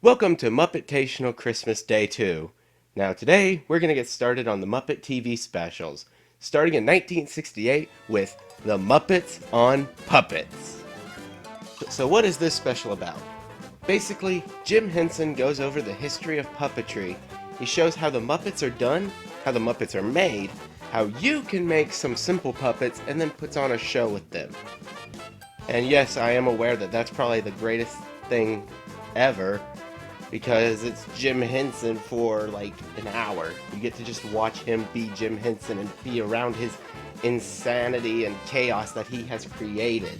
Welcome to Muppetational Christmas Day 2. Now today, we're going to get started on the Muppet TV specials, starting in 1968 with The Muppets on Puppets. So what is this special about? Basically, Jim Henson goes over the history of puppetry. He shows how the Muppets are done, how the Muppets are made, how you can make some simple puppets, and then puts on a show with them. And yes, I am aware that that's probably the greatest thing ever, because it's Jim Henson for like an hour. You get to just watch him be Jim Henson and be around his insanity and chaos that he has created.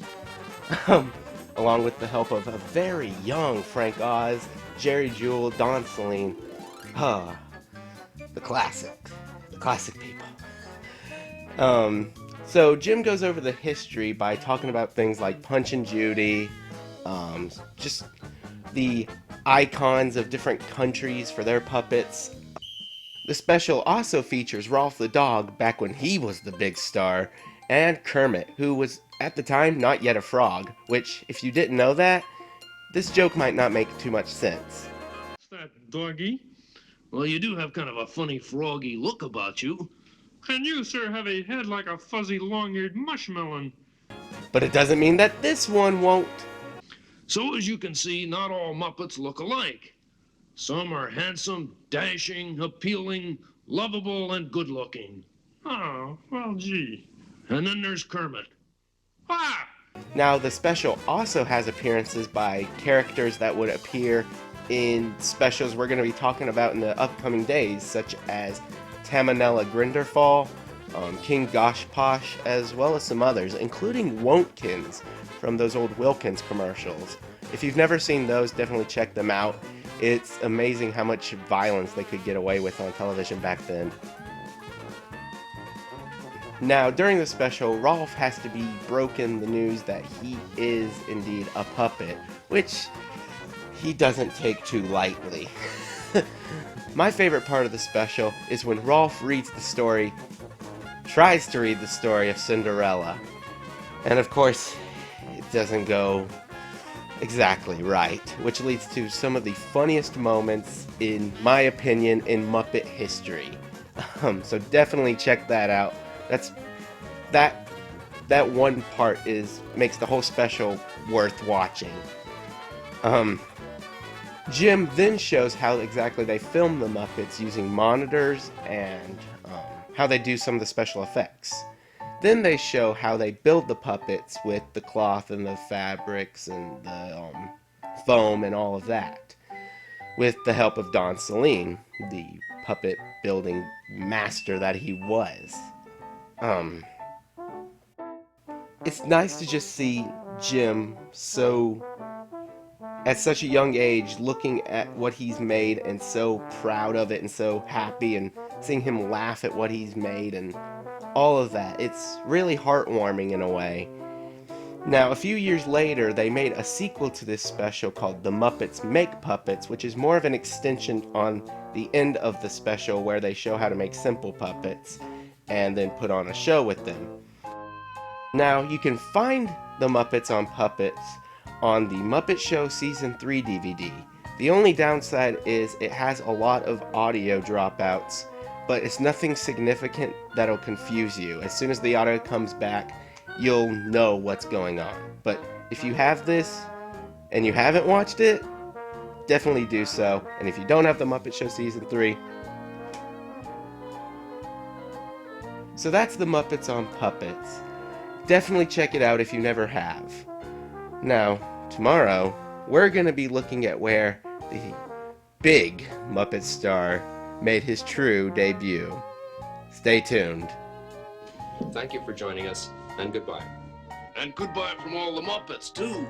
Along with the help of a very young Frank Oz, Jerry Jewell, Don Saleen. The classic people. So Jim goes over the history by talking about things like Punch and Judy, just the icons of different countries for their puppets. The special also features Rolf the dog back when he was the big star, and Kermit, who was at the time not yet a frog, which, if you didn't know that, this joke might not make too much sense. What's that, doggy? Well, you do have kind of a funny froggy look about you. And you, sir, have a head like a fuzzy long-eared mushmelon. But it doesn't mean that this one won't. So as you can see, not all Muppets look alike. Some are handsome, dashing, appealing, lovable, and good-looking. Oh, well, gee. And then there's Kermit. Ah! Now, the special also has appearances by characters that would appear in specials we're going to be talking about in the upcoming days, such as Tamanella Grinderfall, King Goshposh, as well as some others, including Wontkins from those old Wilkins commercials. If you've never seen those, definitely check them out. It's amazing how much violence they could get away with on television back then. Now, during the special, Rolf has to be broken the news that he is indeed a puppet, which he doesn't take too lightly. My favorite part of the special is when Rolf tries to read the story of Cinderella. And of course, it doesn't go exactly right, which leads to some of the funniest moments, in my opinion, in Muppet history. So definitely check that out. That one part makes the whole special worth watching. Jim then shows how exactly they film the Muppets using monitors and how they do some of the special effects. Then they show how they build the puppets with the cloth and the fabrics and the foam and all of that, with the help of Don Saleen, the puppet building master that he was. It's nice to just see Jim at such a young age, looking at what he's made and so proud of it and so happy, and seeing him laugh at what he's made and all of that. It's really heartwarming in a way. Now, a few years later, they made a sequel to this special called The Muppets Make Puppets, which is more of an extension on the end of the special where they show how to make simple puppets and then put on a show with them. Now, you can find The Muppets on Puppets on the Muppet Show Season 3 DVD. The only downside is it has a lot of audio dropouts, but it's nothing significant that'll confuse you. As soon as the audio comes back, you'll know what's going on. But if you have this and you haven't watched it, definitely do so. And if you don't have the Muppet Show Season 3, so that's the Muppets on Puppets. Definitely check it out if you never have. Now, tomorrow, we're going to be looking at where the big Muppet star made his true debut. Stay tuned. Thank you for joining us, and goodbye. And goodbye from all the Muppets, too.